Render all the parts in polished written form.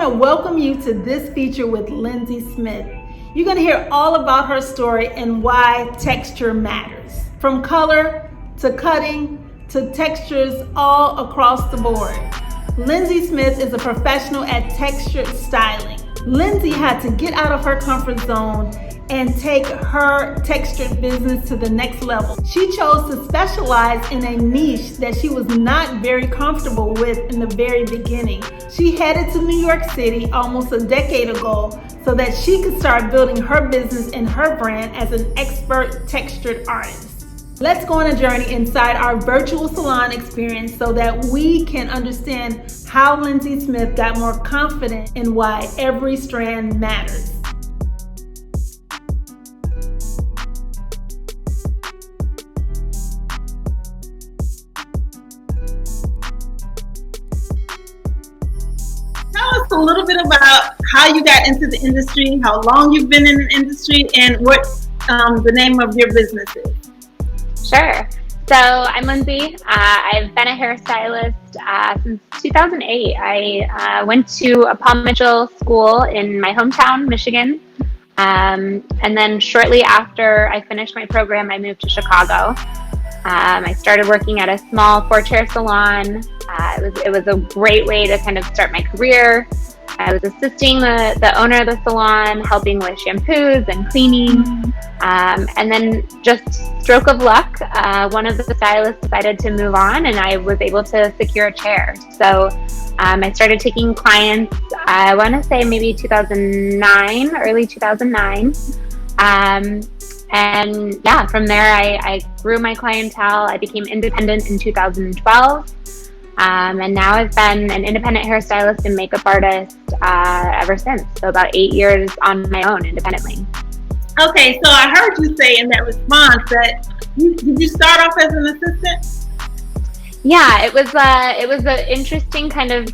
to welcome you to this feature with Lynzie Smith. You're going to hear all about her story and why texture matters. From color to cutting to textures all across the board. Lynzie Smith is a professional at textured styling. Lynzie had to get out of her comfort zone and take her textured business to the next level. She chose to specialize in a niche that she was not very comfortable with in the very beginning. She headed to New York City almost a decade ago so that she could start building her business and her brand as an expert textured artist. Let's go on a journey inside our virtual salon experience so that we can understand how Lynzie Smith got more confident in why every strand matters. Tell us a little bit about how you got into the industry, how long you've been in the industry, and what the name of your business is. Sure. So I'm Lynzie. I've been a hairstylist since 2008. I went to a Cosmetology School in my hometown, Michigan. And then shortly after I finished my program, I moved to Chicago. I started working at a small 4-chair salon. It was a great way to kind of start my career. I was assisting the owner of the salon, helping with shampoos and cleaning. And then just stroke of luck, one of the stylists decided to move on and I was able to secure a chair. So I started taking clients, I want to say maybe 2009, early 2009. And yeah, from there I grew my clientele. I became independent in 2012. And now I've been an independent hairstylist and makeup artist ever since. So about 8 years on my own independently. Okay, so I heard you say in that response that did you start off as an assistant? Yeah, it was an interesting kind of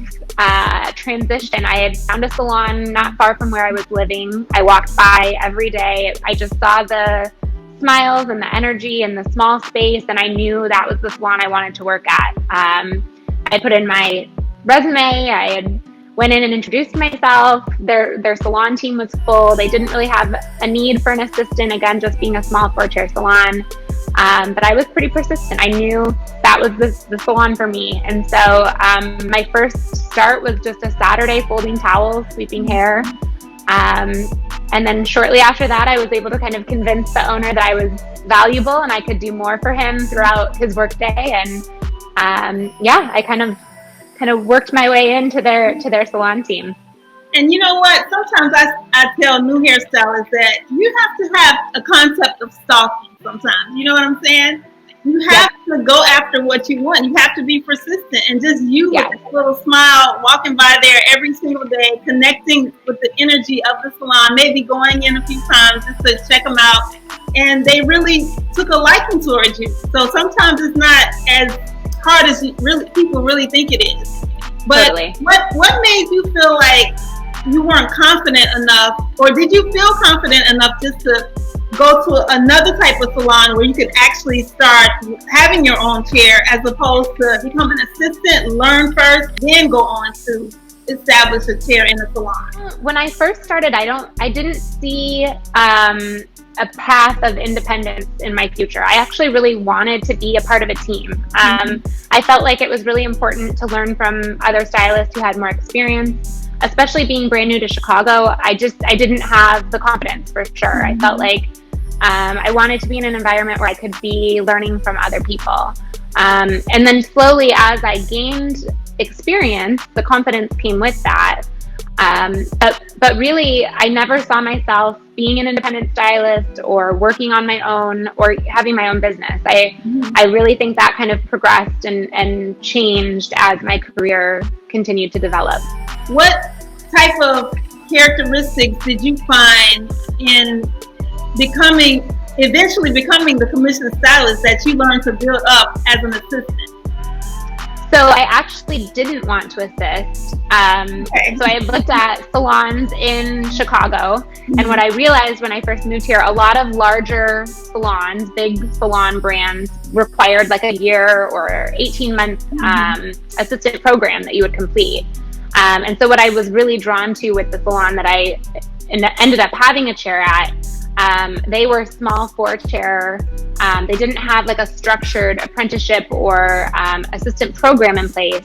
transition. I had found a salon not far from where I was living. I walked by every day. I just saw the smiles and the energy and the small space, and I knew that was the salon I wanted to work at. I put in my resume. I had went in and introduced myself. Their salon team was full. They didn't really have a need for an assistant, again, just being a small 4-chair salon. But I was pretty persistent. I knew that was the salon for me. And so my first start was just a Saturday folding towels, sweeping hair. And then shortly after that, I was able to kind of convince the owner that I was valuable and I could do more for him throughout his workday. And yeah, I kind of worked my way into their salon team. And you know what? Sometimes I tell new hairstylists that you have to have a concept of stalking sometimes. You know what I'm saying? You have to go after what you want. You have to be persistent. And just you with a little smile, walking by there every single day, connecting with the energy of the salon, maybe going in a few times just to check them out. And they really took a liking towards you. So sometimes it's not as hard as people really think it is. But totally. What made you feel like you weren't confident enough, or did you feel confident enough just to go to another type of salon where you could actually start having your own chair as opposed to become an assistant, learn first, then go on to establish a chair in a salon? When I first started, I didn't see a path of independence in my future. I actually really wanted to be a part of a team. I felt like it was really important to learn from other stylists who had more experience, especially being brand new to Chicago. I didn't have the confidence for sure. I felt like I wanted to be in an environment where I could be learning from other people. And then slowly as I gained experience, the confidence came with that. But really, I never saw myself being an independent stylist or working on my own or having my own business. I really think that kind of progressed and changed as my career continued to develop. What type of characteristics did you find in eventually becoming the commissioned stylist that you learned to build up as an assistant? So I actually didn't want to assist. So I had looked at salons in Chicago, and what I realized when I first moved here, a lot of larger salons, big salon brands, required like a year or 18-month assistant program that you would complete. And so what I was really drawn to with the salon that I ended up having a chair at, they were small 4-chair. They didn't have like a structured apprenticeship or assistant program in place.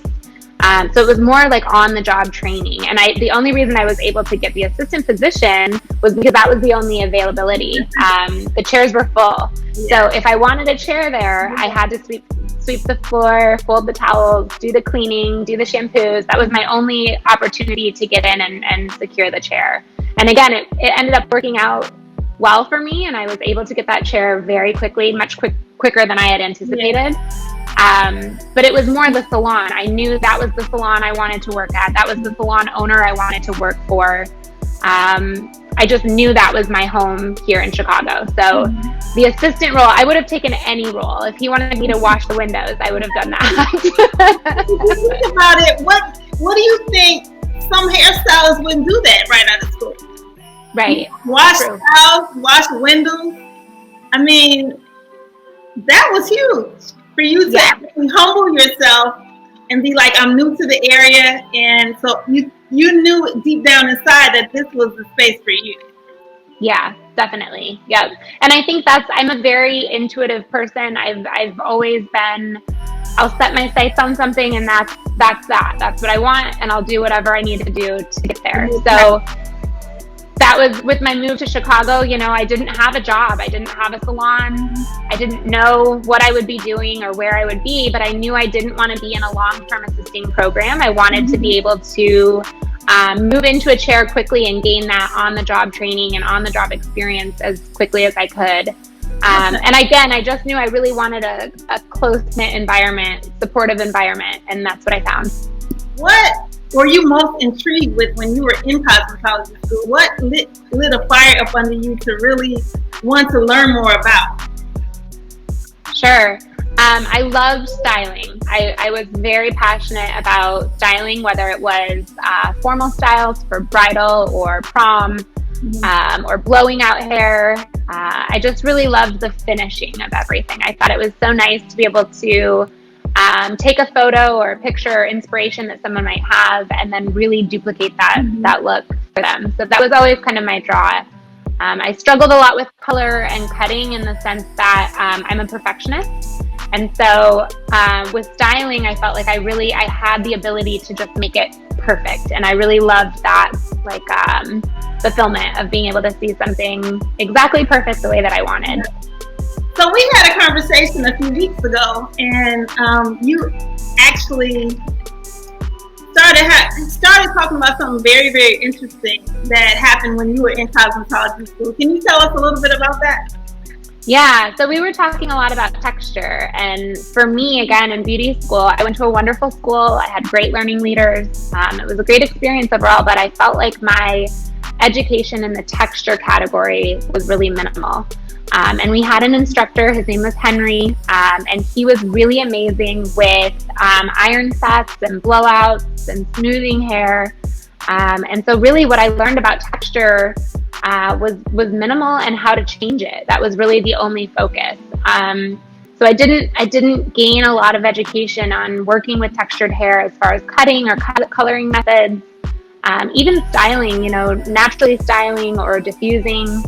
So it was more like on the job training. And the only reason I was able to get the assistant position was because that was the only availability. The chairs were full. So if I wanted a chair there, I had to sweep the floor, fold the towels, do the cleaning, do the shampoos. That was my only opportunity to get in and secure the chair. And again, it ended up working out well for me, and I was able to get that chair very quickly, much quicker than I had anticipated. But it was more the salon. I knew that was the salon I wanted to work at. That was the salon owner I wanted to work for. I just knew that was my home here in Chicago. So the assistant role, I would have taken any role. If he wanted me to wash the windows, I would have done that. Think about it. What do you think? Some hairstylists wouldn't do that right out of school. Right. Wash the house, wash the windows. I mean, that was huge for you to humble yourself and be like, I'm new to the area. And so you knew deep down inside that this was the space for you. Yeah, definitely. Yep. And I think I'm a very intuitive person. I've always been, I'll set my sights on something, and that's that. That's what I want, and I'll do whatever I need to do to get there. So that was with my move to Chicago. You know, I didn't have a job. I didn't have a salon. I didn't know what I would be doing or where I would be, but I knew I didn't want to be in a long-term assisting program. I wanted to be able to move into a chair quickly and gain that on-the-job training and on-the-job experience as quickly as I could. And again, I just knew I really wanted a close-knit environment, supportive environment, and that's what I found. What were you most intrigued with when you were in cosmetology school? What lit a fire up under you to really want to learn more about? Sure. I loved styling. I was very passionate about styling, whether it was formal styles for bridal or prom, or blowing out hair. I just really loved the finishing of everything. I thought it was so nice to be able to take a photo or a picture or inspiration that someone might have and then really duplicate that look for them. So that was always kind of my draw. I struggled a lot with color and cutting in the sense that I'm a perfectionist. And so with styling, I felt like I had the ability to just make it perfect. And I really loved that, like fulfillment of being able to see something exactly perfect the way that I wanted. So we had a conversation a few weeks ago, and you actually started talking about something very, very interesting that happened when you were in cosmetology school. Can you tell us a little bit about that? Yeah, so we were talking a lot about texture, and for me, again, in beauty school, I went to a wonderful school. I had great learning leaders. It was a great experience overall, but I felt like my education in the texture category was really minimal. And we had an instructor, his name was Henry, and he was really amazing with iron sets and blowouts and smoothing hair. And so really what I learned about texture was minimal and how to change it. That was really the only focus. So I didn't gain a lot of education on working with textured hair as far as cutting or coloring methods, even styling, naturally styling or diffusing.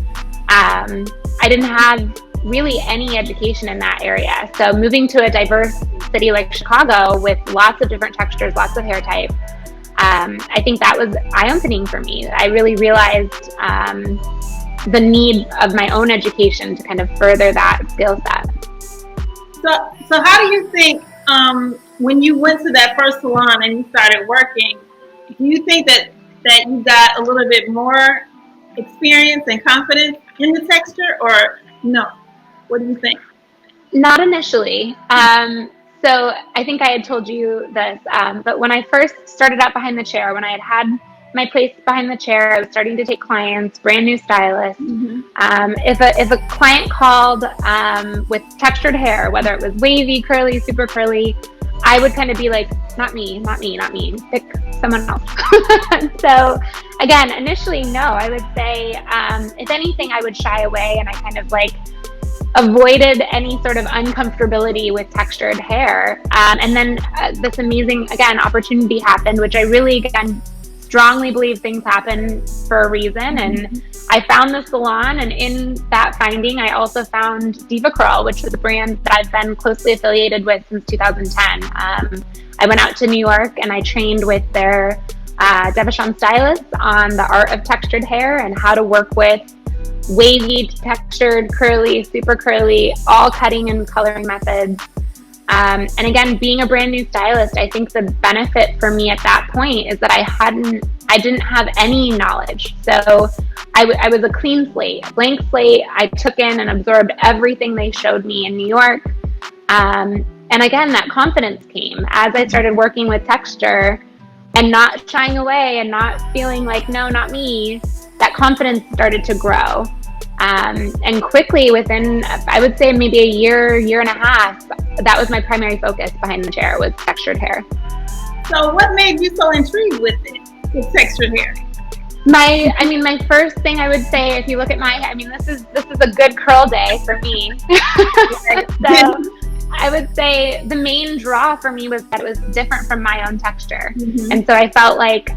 I didn't have really any education in that area. So moving to a diverse city like Chicago with lots of different textures, lots of hair types, I think that was eye-opening for me. I really realized the need of my own education to kind of further that skill set. So how do you think, when you went to that first salon and you started working, do you think that you got a little bit more experience and confidence in the texture, or no? What do you think? Not initially. So I think I had told you this, but when I first started out behind the chair, when I had my place behind the chair, I was starting to take clients, brand new stylists. If a client called with textured hair, whether it was wavy, curly, super curly, I would kind of be like, not me, pick someone else. So again, initially, no, I would say, if anything, I would shy away, and I kind of like avoided any sort of uncomfortability with textured hair. And then this amazing, again, opportunity happened, which I really, again, strongly believe things happen for a reason. And I found the salon, and in that finding, I also found Deva Curl, which is a brand that I've been closely affiliated with since 2010. I went out to New York and I trained with their Deva stylist on the art of textured hair and how to work with wavy, textured, curly, super curly, all cutting and coloring methods. And again, being a brand new stylist, I think the benefit for me at that point is that I didn't have any knowledge. So I was a clean slate, a blank slate. I took in and absorbed everything they showed me in New York. And again, that confidence came as I started working with texture and not shying away and not feeling like, no, not me. That confidence started to grow. And quickly, within, I would say maybe a year and a half, that was my primary focus behind the chair, was textured hair. So what made you so intrigued with it, with textured hair? My first thing I would say, if you look at this is a good curl day for me. So I would say the main draw for me was that it was different from my own texture. And so I felt like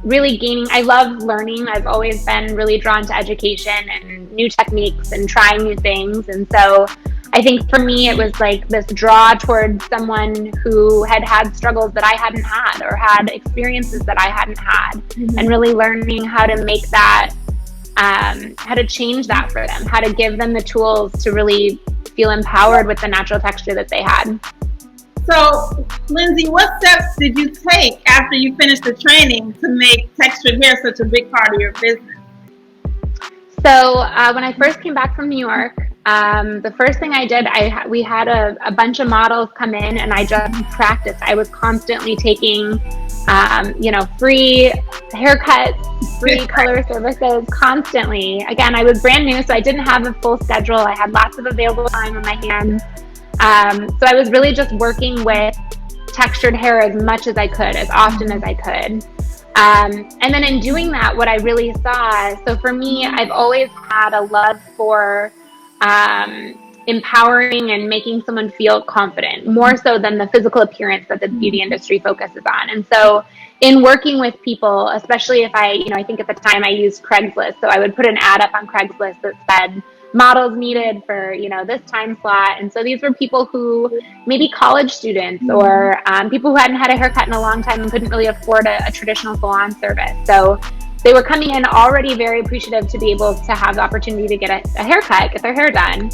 really gaining, I love learning. I've always been really drawn to education and new techniques and trying new things. And so I think for me, it was like this draw towards someone who had struggles that I hadn't had, or had experiences that I hadn't had, and really learning how to make that, how to change that for them, how to give them the tools to really feel empowered with the natural texture that they had. So, Lynzie, what steps did you take after you finished the training to make textured hair such a big part of your business? So, when I first came back from New York, the first thing I did, we had a bunch of models come in, and I just practiced. I was constantly taking, free haircuts, free color services, constantly. Again, I was brand new, so I didn't have a full schedule. I had lots of available time on my hands. So I was really just working with textured hair as much as I could, as often as I could. And then in doing that, what I really saw, so for me, I've always had a love for empowering and making someone feel confident, more so than the physical appearance that the beauty industry focuses on. And so in working with people, especially if I think at the time I used Craigslist, so I would put an ad up on Craigslist that said, models needed for, this time slot. And so these were people who maybe college students, or people who hadn't had a haircut in a long time and couldn't really afford a traditional salon service. So they were coming in already very appreciative to be able to have the opportunity to get a haircut, get their hair done.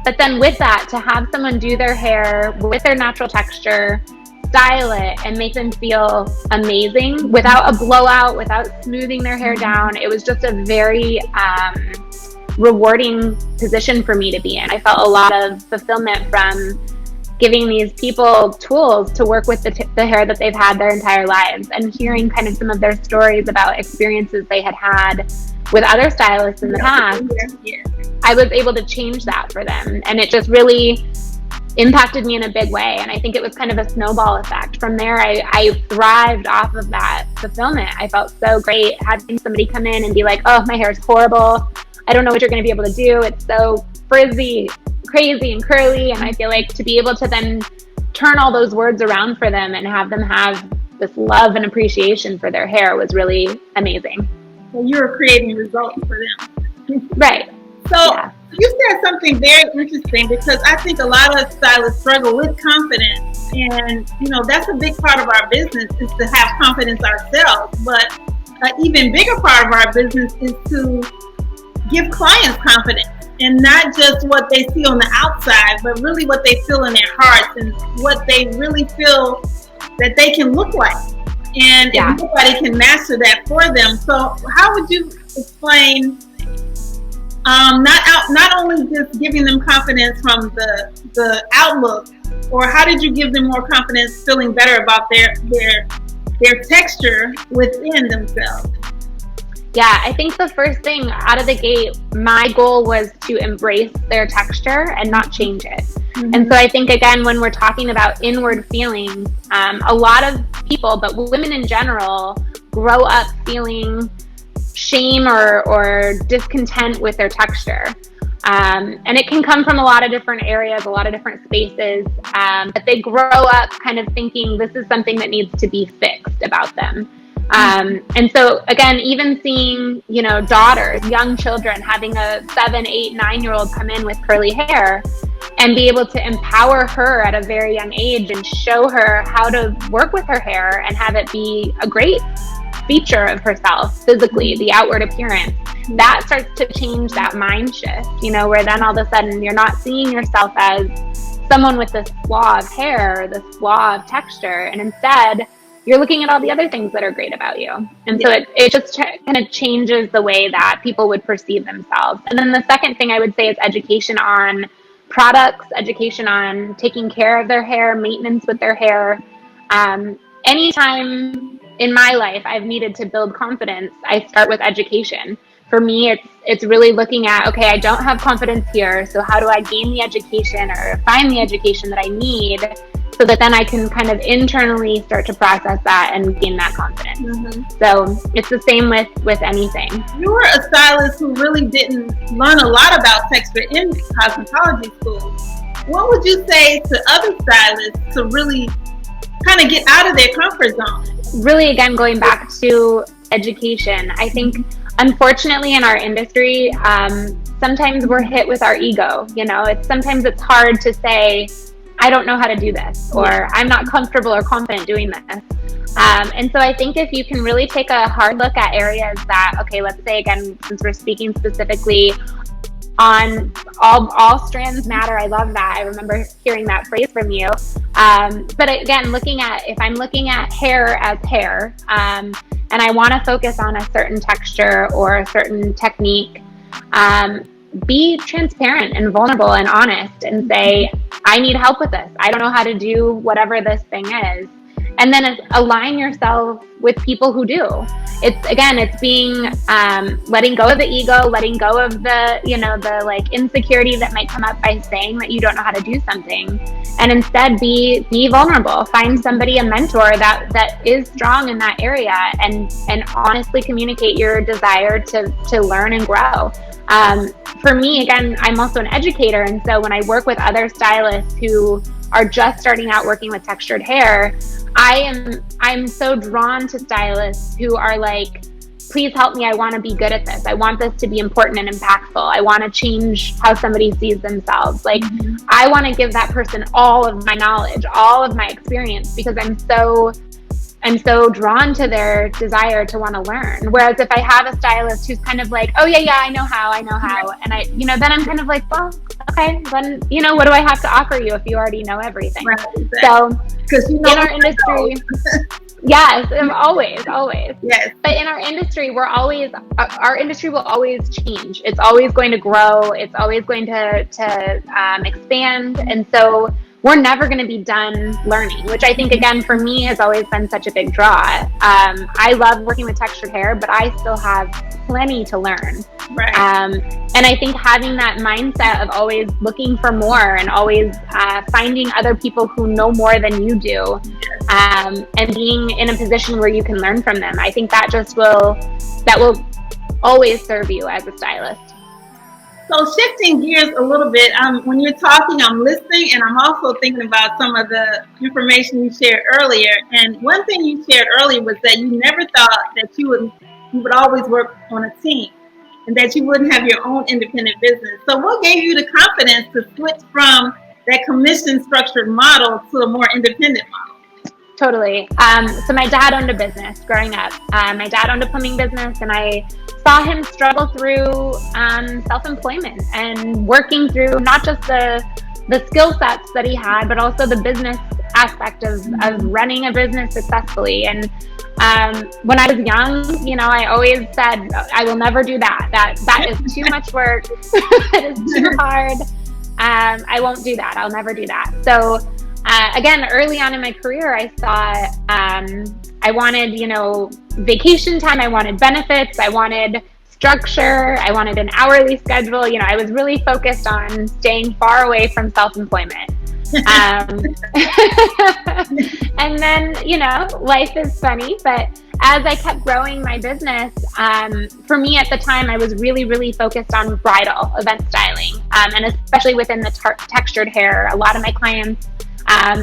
But then with that, to have someone do their hair with their natural texture, style it, and make them feel amazing without a blowout, without smoothing their hair down. It was just a very rewarding position for me to be in. I felt a lot of fulfillment from giving these people tools to work with the hair that they've had their entire lives, and hearing kind of some of their stories about experiences they had with other stylists in the past. I was able to change that for them, and it just really impacted me in a big way. And I think it was kind of a snowball effect. From there, I thrived off of that fulfillment. I felt so great having somebody come in and be like, oh, my hair is horrible. I don't know what you're going to be able to do. It's so frizzy, crazy, and curly. And I feel like to be able to then turn all those words around for them and have them have this love and appreciation for their hair was really amazing. So you were creating results for them. Right. So you said something very interesting, because I think a lot of stylists struggle with confidence. And, that's a big part of our business, is to have confidence ourselves. But an even bigger part of our business is to give clients confidence, and not just what they see on the outside, but really what they feel in their hearts and what they really feel that they can look like. And if nobody can master that for them. So how would you explain not only just giving them confidence from the outlook, or how did you give them more confidence feeling better about their texture within themselves? Yeah, I think the first thing out of the gate, my goal was to embrace their texture and not change it. And so I think, again, when we're talking about inward feelings, a lot of people, but women in general, grow up feeling shame or discontent with their texture. And it can come from a lot of different areas, a lot of different spaces, but they grow up kind of thinking this is something that needs to be fixed about them. And so again, even seeing, daughters, young children, having a 7, 8, 9-year-old come in with curly hair and be able to empower her at a very young age and show her how to work with her hair and have it be a great feature of herself physically, the outward appearance, that starts to change that mind shift, where then all of a sudden you're not seeing yourself as someone with this flaw of hair, this flaw of texture, and instead you're looking at all the other things that are great about you. And so it just kind of changes the way that people would perceive themselves. And then the second thing I would say is education on products, education on taking care of their hair, maintenance with their hair. Anytime in my life I've needed to build confidence, I start with education. For me, it's really looking at, okay, I don't have confidence here, so how do I gain the education or find the education that I need so that then I can kind of internally start to process that and gain that confidence. So it's the same with anything. You were a stylist who really didn't learn a lot about texture in cosmetology school. What would you say to other stylists to really kind of get out of their comfort zone? Really, again, going back to education, I think unfortunately in our industry, sometimes we're hit with our ego. Sometimes it's hard to say, I don't know how to do this, or I'm not comfortable or confident doing this. And so I think if you can really take a hard look at areas that, okay, let's say again, since we're speaking specifically on all strands matter. I love that. I remember hearing that phrase from you. But again, if I'm looking at hair as hair, and I want to focus on a certain texture or a certain technique, be transparent and vulnerable and honest and say, I need help with this. I don't know how to do whatever this thing is. And then align yourself with people who do. It's being, letting go of the ego, letting go of the like insecurity that might come up by saying that you don't know how to do something, and instead be vulnerable. Find somebody, a mentor that is strong in that area, and honestly communicate your desire to learn and grow. For me, again, I'm also an educator. And so when I work with other stylists who are just starting out working with textured hair, I'm so drawn to stylists who are like, please help me. I want to be good at this. I want this to be important and impactful. I want to change how somebody sees themselves. Like, I want to give that person all of my knowledge, all of my experience, because I'm so drawn to their desire to want to learn. Whereas if I have a stylist who's kind of like, oh yeah, I know how. And then I'm kind of like, well, okay, then, what do I have to offer you if you already know everything? Right, exactly. So in our industry, yes, always. Yes. But in our industry, our industry will always change. It's always going to grow. It's always going to expand. And so we're never going to be done learning, which I think, again, for me has always been such a big draw. I love working with textured hair, but I still have plenty to learn. Right. And I think having that mindset of always looking for more and always finding other people who know more than you do, and being in a position where you can learn from them, I think that will always serve you as a stylist. So shifting gears a little bit, when you're talking, I'm listening, and I'm also thinking about some of the information you shared earlier. And one thing you shared earlier was that you never thought that you would always work on a team, and that you wouldn't have your own independent business. So what gave you the confidence to switch from that commission structured model to a more independent model? Totally. So my dad owned a business growing up. My dad owned a plumbing business, and I saw him struggle through self-employment and working through not just the skill sets that he had, but also the business aspect of running a business successfully. And when I was young, I always said, I will never do that. That is too much work. It is too hard. I won't do that. I'll never do that. So again, early on in my career, I thought I wanted, vacation time. I wanted benefits. I wanted structure. I wanted an hourly schedule. I was really focused on staying far away from self-employment. And then, life is funny, but as I kept growing my business, for me at the time, I was really, really focused on bridal event styling, and especially within the textured hair. A lot of my clients,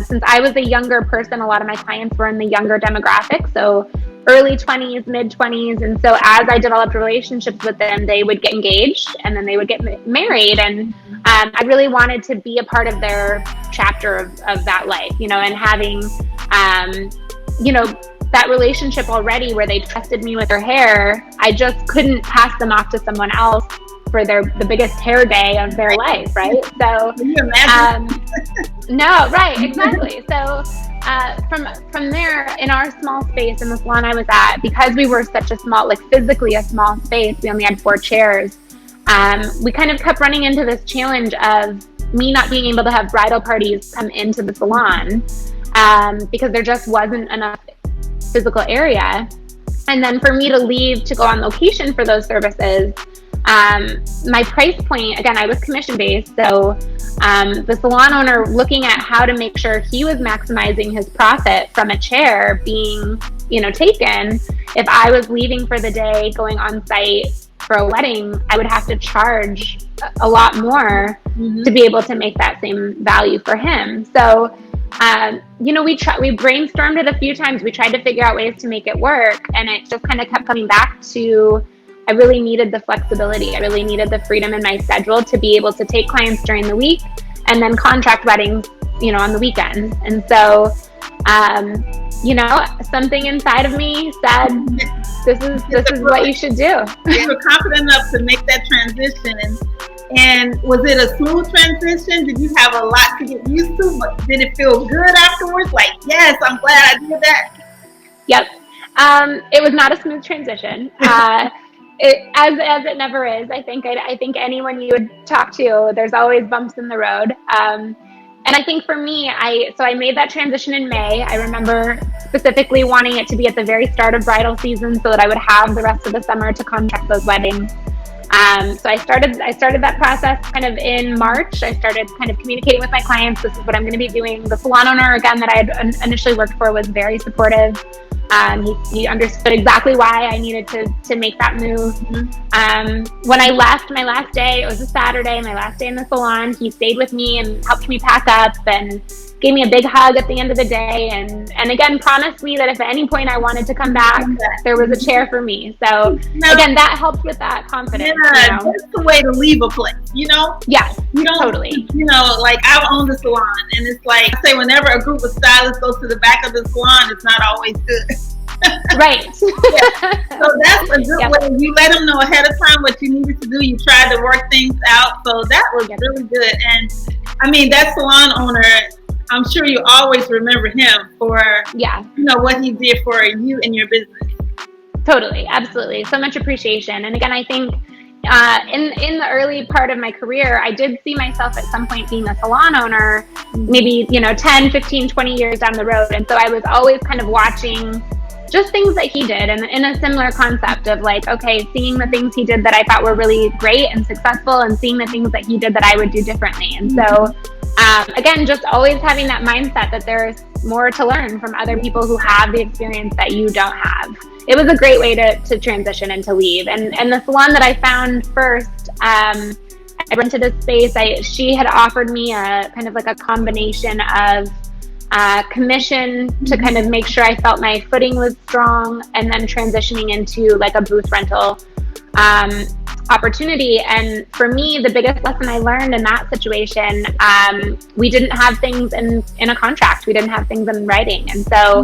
since I was a younger person, a lot of my clients were in the younger demographic, so early 20s, mid 20s. And so as I developed relationships with them, they would get engaged and then they would get married. And I really wanted to be a part of their chapter of that life, and having, that relationship already where they trusted me with their hair. I just couldn't pass them off to someone else for the biggest hair day of their life, right? So, no, right, exactly. So, from there, in our small space in the salon I was at, because we were such a small, physically a small space, we only had 4 chairs. We kind of kept running into this challenge of me not being able to have bridal parties come into the salon, because there just wasn't enough physical area. And then for me to leave to go on location for those services, my price point, again, I was commission based. So the salon owner, looking at how to make sure he was maximizing his profit from a chair being, taken, if I was leaving for the day, going on site for a wedding, I would have to charge a lot more to be able to make that same value for him. So, we brainstormed it a few times. We tried to figure out ways to make it work, and it just kind of kept coming back to, I really needed the flexibility. I really needed the freedom in my schedule to be able to take clients during the week and then contract weddings, on the weekends. And so, something inside of me said, this is what you should do. You were confident enough to make that transition. And was it a smooth transition? Did you have a lot to get used to? But did it feel good afterwards? Yes, I'm glad I did that. Yep. It was not a smooth transition. As it never is. I think anyone you would talk to, there's always bumps in the road. And I think for me, I made that transition in May. I remember specifically wanting it to be at the very start of bridal season so that I would have the rest of the summer to contract those weddings. So I started that process kind of in March. I started kind of communicating with my clients. This is what I'm going to be doing. The salon owner, again, that I had initially worked for was very supportive. He understood exactly why I needed to make that move. When I left my last day, it was a Saturday, my last day in the salon, he stayed with me and helped me pack up and gave me a big hug at the end of the day. And again, promised me that if at any point I wanted to come back, there was a chair for me. So again, that helped with that confidence. Yeah, that's the way to leave a place, Yes, you don't, totally. I've owned the salon, and it's I say whenever a group of stylists goes to the back of the salon, it's not always good. Right. Yeah. So that's a good way. You let them know ahead of time what you needed to do. You tried to work things out. So that was really good. And I mean, that salon owner, I'm sure you always remember him for what he did for you and your business. Totally, absolutely. So much appreciation. And again, I think in the early part of my career, I did see myself at some point being a salon owner, maybe 10, 15, 20 years down the road. And so I was always kind of watching just things that he did, and in a similar concept of seeing the things he did that I thought were really great and successful, and seeing the things that he did that I would do differently. And so again, just always having that mindset that there's more to learn from other people who have the experience that you don't have. It was a great way to transition and to leave. And the salon that I found first, I rented a space. She had offered me a kind of a combination of commission to kind of make sure I felt my footing was strong, and then transitioning into a booth rental opportunity. And for me, the biggest lesson I learned in that situation, we didn't have things in a contract. We didn't have things in writing. And so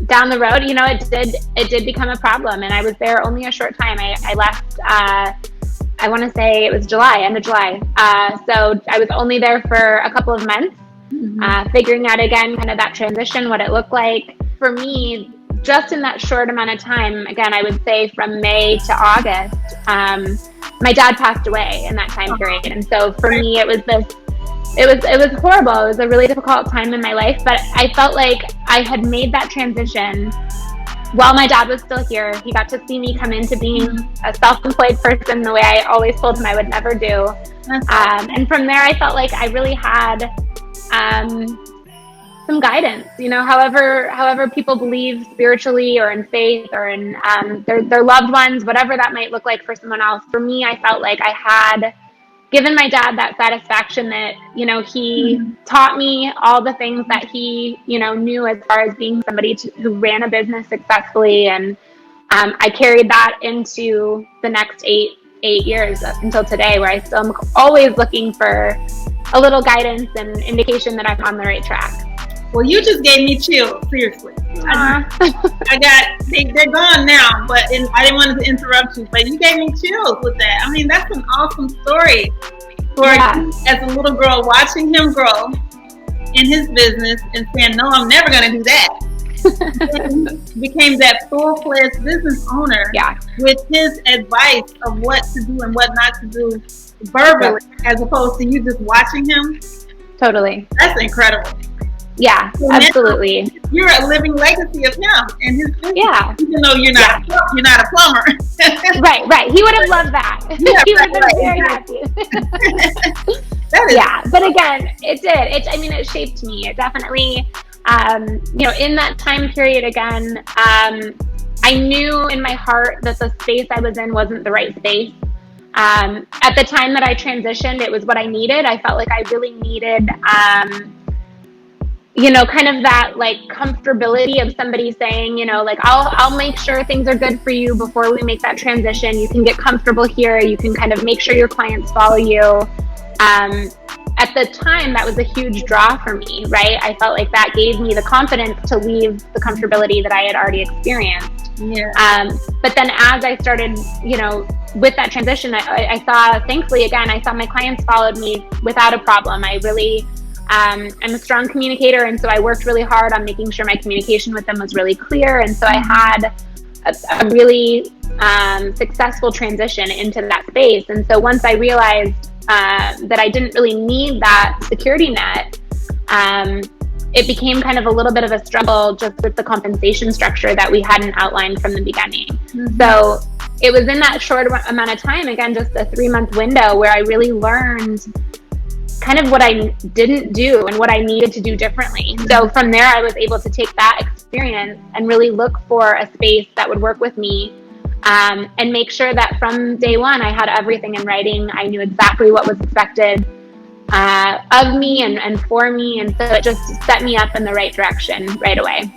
down the road, it did become a problem. And I was there only a short time. I left, I want to say it was end of July. So I was only there for a couple of months. Figuring out again kind of that transition, what it looked like. For me, just in that short amount of time, again, I would say from May to August, my dad passed away in that time period. And so for me, it was horrible. It was a really difficult time in my life, but I felt like I had made that transition while my dad was still here. He got to see me come into being a self-employed person the way I always told him I would never do. And from there, I felt like I really had some guidance, however people believe spiritually or in faith or in their loved ones, whatever that might look like for someone else. For me, I felt like I had given my dad that satisfaction that, he taught me all the things that he, knew as far as being somebody who ran a business successfully. And I carried that into the next eight years up until today, where I still am always looking for a little guidance and indication that I'm on the right track. Well, you just gave me chills, seriously. They're gone now, but I didn't want to interrupt you, but you gave me chills with that. I mean, that's an awesome story for you as a little girl, watching him grow in his business and saying, no, I'm never going to do that. And became that full-fledged business owner with his advice of what to do and what not to do verbally, as opposed to you just watching him. Totally. That's incredible. Yeah, so absolutely. You're a living legacy of him and his business. Yeah. Even though you're not a plumber. Right. He would have loved that. Yeah, he would have been very happy. But again, it did. It shaped me. It definitely, in that time period, again, I knew in my heart that the space I was in wasn't the right space. At the time that I transitioned, it was what I needed. I felt like I really needed, kind of that like comfortability of somebody saying, I'll make sure things are good for you before we make that transition. You can get comfortable here. You can kind of make sure your clients follow you. At the time, that was a huge draw for me, right? I felt like that gave me the confidence to leave the comfortability that I had already experienced. Yeah. But then as I started, with that transition, I saw, thankfully, again, I saw my clients followed me without a problem. I really, I'm a strong communicator, and so I worked really hard on making sure my communication with them was really clear. And so I had a really successful transition into that space. And so once I realized that I didn't really need that security net, it became kind of a little bit of a struggle just with the compensation structure that we hadn't outlined from the beginning. Mm-hmm. So it was in that short amount of time, again, just a 3-month window, where I really learned kind of what I didn't do and what I needed to do differently. So from there, I was able to take that experience and really look for a space that would work with me, and make sure that from day one, I had everything in writing. I knew exactly what was expected of me and for me. And so it just set me up in the right direction right away.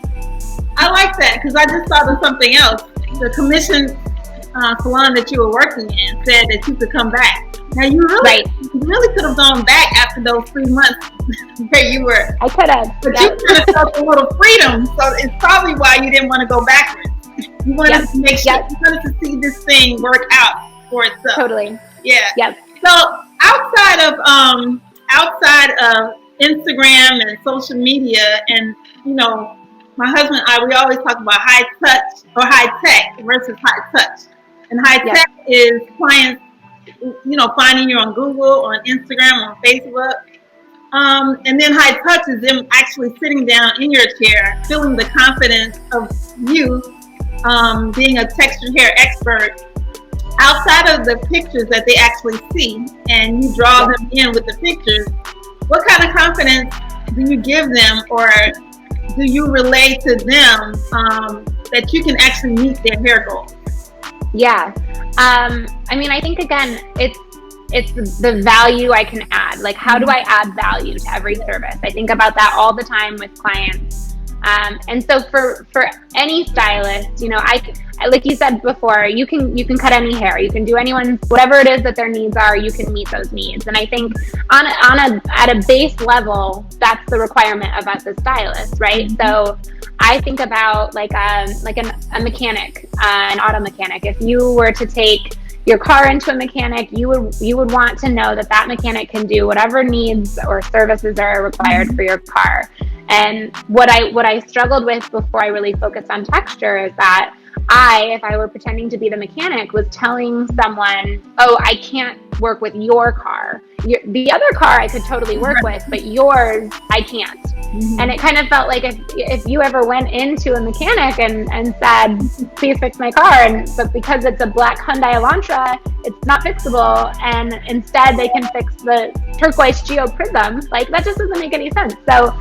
I like that, because I just thought of something else. The commission salon that you were working in said that you could come back. Now you really could have gone back after those 3 months where you were. I could have. But you kind of felt a little freedom, so it's probably why you didn't want to go backwards. You wanted to make sure, you wanted to see this thing work out for itself. Totally. Yeah. Yep. So outside of Instagram and social media, and my husband and I, we always talk about high touch or high tech versus high touch. And high tech is clients, finding you on Google, on Instagram, on Facebook. And then high touch is them actually sitting down in your chair, feeling the confidence of you being a textured hair expert outside of the pictures that they actually see, and you draw them in with the pictures. What kind of confidence do you give them, or do you relay to them that you can actually meet their hair goals? Yeah. I think, again, it's the value I can add. Like, how do I add value to every service? I think about that all the time with clients. And so for any stylist, I like you said before, you can cut any hair, you can do anyone's, whatever it is that their needs are, you can meet those needs. And I think at a base level, that's the requirement of us as stylists, right? So I think about like a mechanic, an auto mechanic. If you were to take your car into a mechanic, you would want to know that mechanic can do whatever needs or services are required for your car. And what I struggled with before I really focused on texture is that if I were pretending to be the mechanic, was telling someone, oh, I can't work with your car. The other car I could totally work with, but yours, I can't. Mm-hmm. And it kind of felt like if you ever went into a mechanic and said, please fix my car, but because it's a black Hyundai Elantra, it's not fixable, and instead they can fix the turquoise Geo Prism, like that just doesn't make any sense. So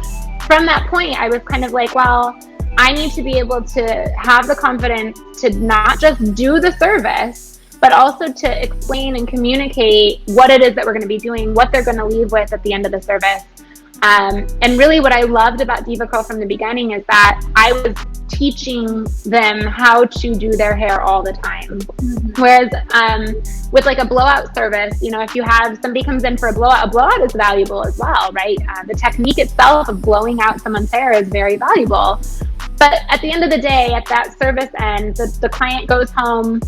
from that point, I was kind of like, well, I need to be able to have the confidence to not just do the service, but also to explain and communicate what it is that we're going to be doing, what they're going to leave with at the end of the service. And really what I loved about Deva Curl from the beginning is that I was teaching them how to do their hair all the time. Whereas with like a blowout service, you know, if you have somebody comes in for a blowout is valuable as well, right? The technique itself of blowing out someone's hair is very valuable. But at the end of the day, at that service end, the client goes home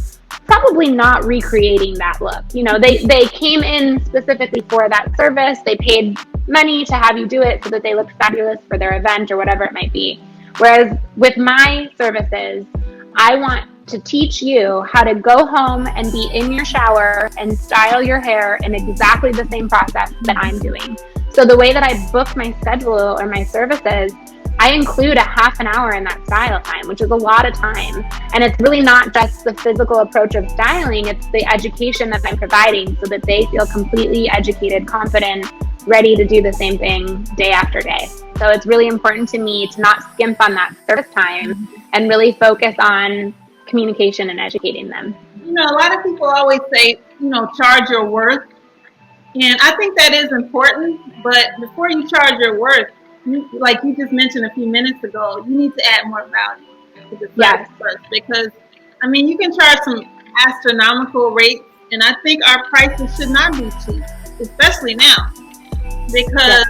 probably not recreating that look. You know, they came in specifically for that service. They paid money to have you do it so that they look fabulous for their event or whatever it might be. Whereas with my services, I want to teach you how to go home and be in your shower and style your hair in exactly the same process that I'm doing. So the way that I book my schedule or my services, I include a half an hour in that style time, which is a lot of time. And it's really not just the physical approach of styling, it's the education that I'm providing so that they feel completely educated, confident, ready to do the same thing day after day. So it's really important to me to not skimp on that service time and really focus on communication and educating them. You know, a lot of people always say, you know, charge your worth. And I think that is important. But before you charge your worth, like you just mentioned a few minutes ago, you need to add more value to the service first. Because, I mean, you can charge some astronomical rates. And I think our prices should not be cheap, especially now. Because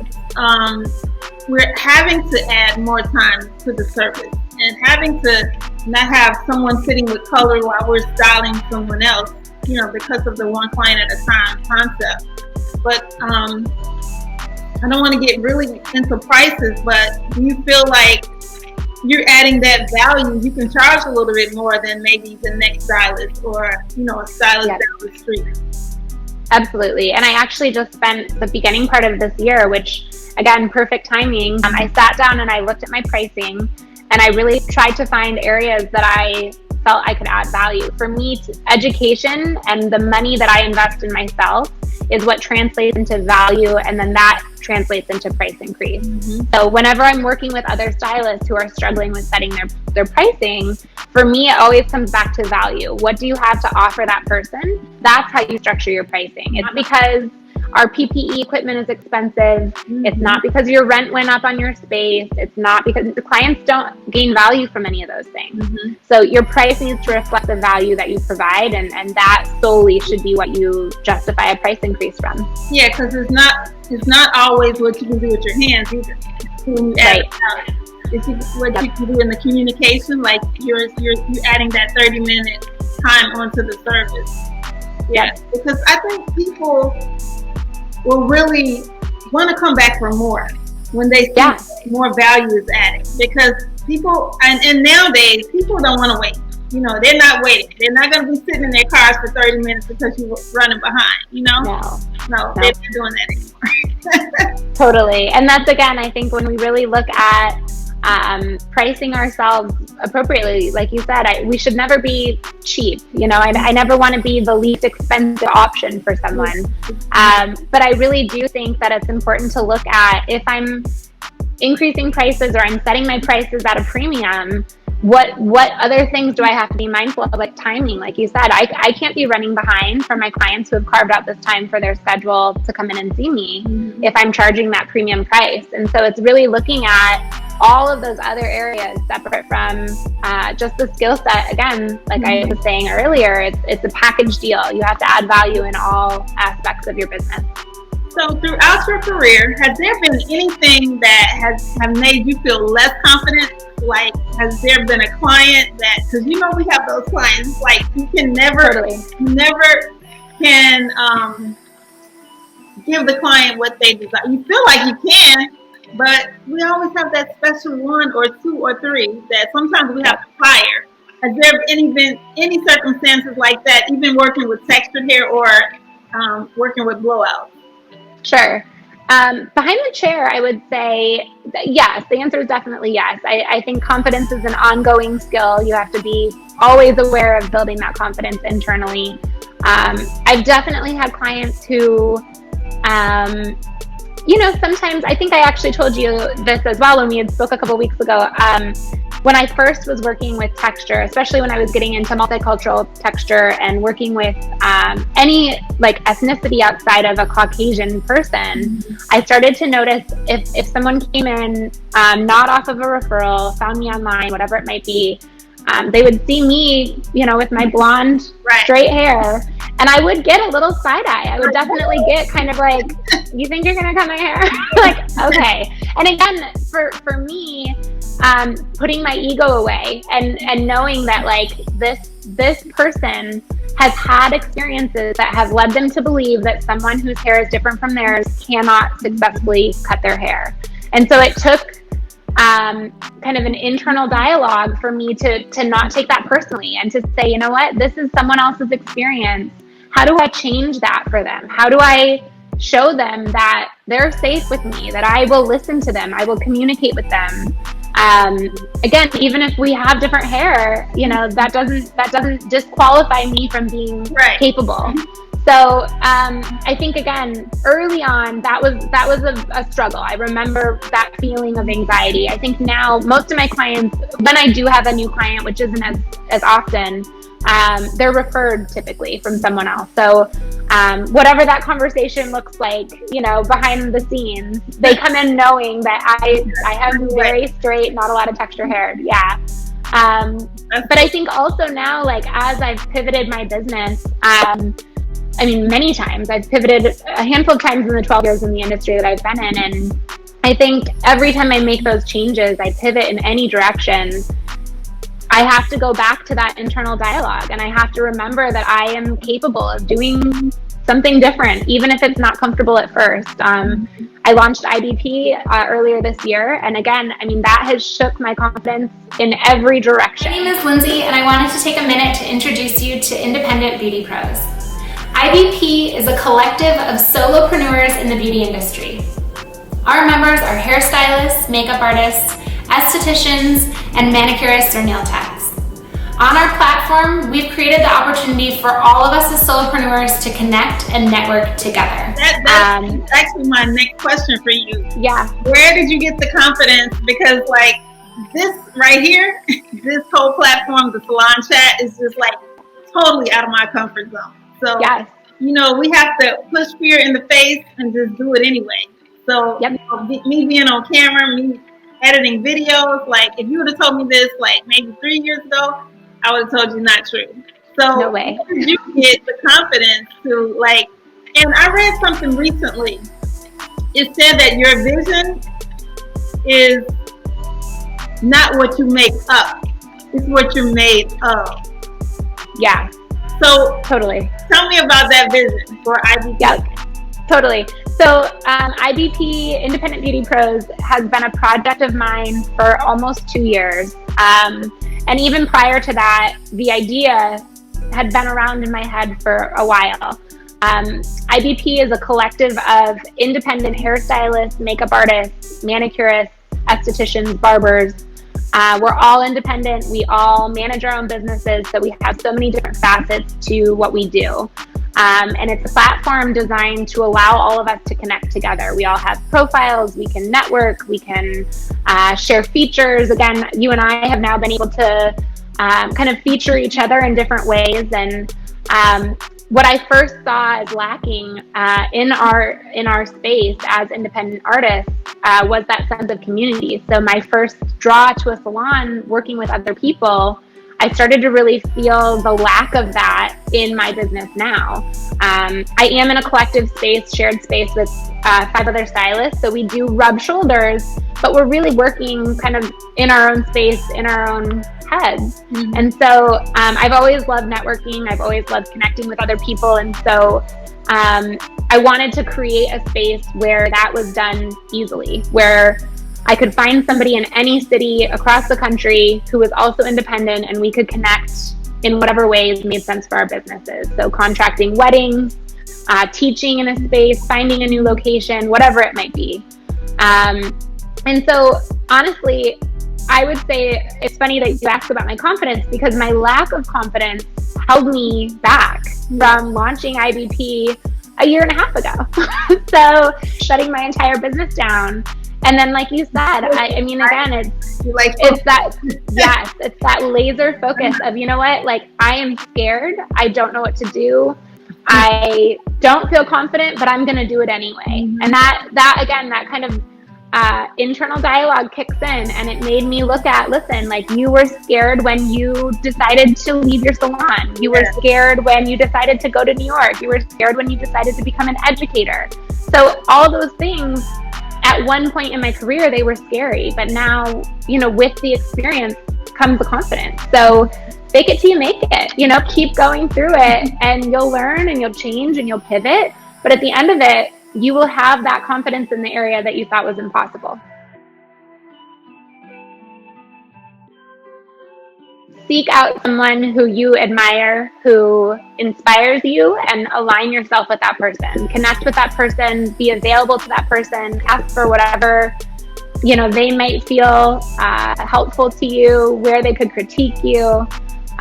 we're having to add more time to the service and having to not have someone sitting with color while we're styling someone else, you know, because of the one client at a time concept. But I don't want to get really into prices, but you feel like you're adding that value, you can charge a little bit more than maybe the next stylist or, you know, a stylist down the street. Absolutely. And I actually just spent the beginning part of this year, which again, perfect timing. I sat down and I looked at my pricing and I really tried to find areas that I felt I could add value. For me, education and the money that I invest in myself is what translates into value, and then that translates into price increase. So whenever I'm working with other stylists who are struggling with setting their pricing, for me, it always comes back to value. What do you have to offer that person? That's how you structure your pricing. It's not because our PPE equipment is expensive. It's not because your rent went up on your space. It's not because the clients don't gain value from any of those things. So your price needs to reflect the value that you provide, and that solely should be what you justify a price increase from. Yeah, because it's not always what you can do with your hands either. When you add it's what you can do in the communication, like you're adding that 30-minute time onto the service. Because I think people will really want to come back for more when they see more value is added. Because people, and nowadays, people don't want to wait. You know, they're not waiting. They're not going to be sitting in their cars for 30 minutes because you're running behind, you know? No, they're not doing that anymore. Totally. And that's, again, I think when we really look at pricing ourselves appropriately, like you said, we should never be cheap. You know, I never want to be the least expensive option for someone. But I really do think that it's important to look at, if I'm increasing prices or I'm setting my prices at a premium, what other things do I have to be mindful of, like timing? Like you said, I can't be running behind for my clients who have carved out this time for their schedule to come in and see me if I'm charging that premium price. And so it's really looking at all of those other areas separate from just the skill set. Again, like I was saying earlier, it's a package deal. You have to add value in all aspects of your business. So throughout your career, has there been anything that have made you feel less confident? Like, has there been a client that, because you know we have those clients, like you can never can give the client what they desire. You feel like you can, but we always have that special one or two or three that sometimes we have to fire. Has there been any circumstances like that, even working with textured hair or working with blowouts? Sure. Behind the chair, I would say that yes. The answer is definitely yes. I think confidence is an ongoing skill. You have to be always aware of building that confidence internally. I've definitely had clients who sometimes, I think I actually told you this as well when we had spoke a couple weeks ago. When I first was working with texture, especially when I was getting into multicultural texture and working with any like ethnicity outside of a Caucasian person, I started to notice if someone came in not off of a referral, found me online, whatever it might be, they would see me, with my blonde, straight hair, and I would get a little side eye. I would definitely get kind of like, you think you're gonna cut my hair? Like, okay. And again, for me, putting my ego away and knowing that like this person has had experiences that have led them to believe that someone whose hair is different from theirs cannot successfully cut their hair. And so it took kind of an internal dialogue for me to not take that personally and to say, you know what, this is someone else's experience. How do I change that for them? How do I show them that they're safe with me, that I will listen to them, I will communicate with them? Again, even if we have different hair, that doesn't disqualify me from being capable. So I think, again, early on, that was a struggle. I remember that feeling of anxiety. I think now most of my clients, when I do have a new client, which isn't as often, they're referred typically from someone else. So whatever that conversation looks like, behind the scenes, they come in knowing that I have very straight, not a lot of texture hair. Yeah. But I think also now, like, as I've pivoted my business, many times. I've pivoted a handful of times in the 12 years in the industry that I've been in. And I think every time I make those changes, I pivot in any direction, I have to go back to that internal dialogue. And I have to remember that I am capable of doing something different, even if it's not comfortable at first. I launched IBP earlier this year. And again, that has shook my confidence in every direction. My name is Lynzie, and I wanted to take a minute to introduce you to Independent Beauty Pros. IBP is a collective of solopreneurs in the beauty industry. Our members are hairstylists, makeup artists, estheticians, and manicurists or nail techs. On our platform, we've created the opportunity for all of us as solopreneurs to connect and network together. That's actually my next question for you. Yeah. Where did you get the confidence? Because like this right here, this whole platform, the salon chat, is just like totally out of my comfort zone. So, yes. We have to push fear in the face and just do it anyway. So, me being on camera, me editing videos, like if you would have told me this like maybe 3 years ago, I would have told you not true. So, no way. Where did you get the confidence to like, and I read something recently. It said that your vision is not what you make up, it's what you're made of. Yeah. So totally. Tell me about that vision for IBP. Yep, totally. So IBP, Independent Beauty Pros, has been a project of mine for almost 2 years. And even prior to that, the idea had been around in my head for a while. IBP is a collective of independent hairstylists, makeup artists, manicurists, estheticians, barbers. We're all independent. We all manage our own businesses, so we have so many different facets to what we do. And it's a platform designed to allow all of us to connect together. We all have profiles, we can network, we can share features. Again, you and I have now been able to kind of feature each other in different ways. And what I first saw as lacking in our space as independent artists was that sense of community. So my first draw to a salon working with other people, I started to really feel the lack of that in my business now. I am in a collective space, shared space with 5 other stylists. So we do rub shoulders, but we're really working kind of in our own space, in our own heads. Mm-hmm. And so I've always loved networking. I've always loved connecting with other people. And so I wanted to create a space where that was done easily, where I could find somebody in any city across the country who was also independent, and we could connect in whatever ways made sense for our businesses. So contracting weddings, teaching in a space, finding a new location, whatever it might be. And so honestly, I would say it's funny that you asked about my confidence, because my lack of confidence held me back from launching IBP a year and a half ago. So shutting my entire business down. And then, like you said, I mean, again, it's that laser focus of, you know what, like, I am scared. I don't know what to do. I don't feel confident, but I'm going to do it anyway. And that again, that kind of internal dialogue kicks in, and it made me look at, listen, like, you were scared when you decided to leave your salon. You were scared when you decided to go to New York. You were scared when you decided to become an educator. So all those things, at one point in my career, they were scary, but now, you know, with the experience comes the confidence. So fake it till you make it, you know, keep going through it, and you'll learn and you'll change and you'll pivot. But at the end of it, you will have that confidence in the area that you thought was impossible. Seek out someone who you admire, who inspires you, and align yourself with that person. Connect with that person, be available to that person, ask for whatever, you know, they might feel helpful to you, where they could critique you.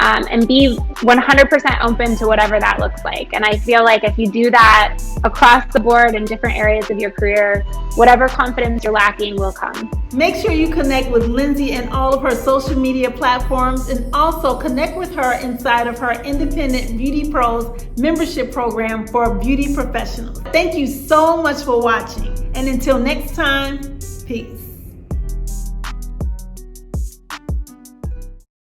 And be 100% open to whatever that looks like. And I feel like if you do that across the board in different areas of your career, whatever confidence you're lacking will come. Make sure you connect with Lynzie and all of her social media platforms, and also connect with her inside of her Independent Beauty Pros membership program for beauty professionals. Thank you so much for watching. And until next time, peace.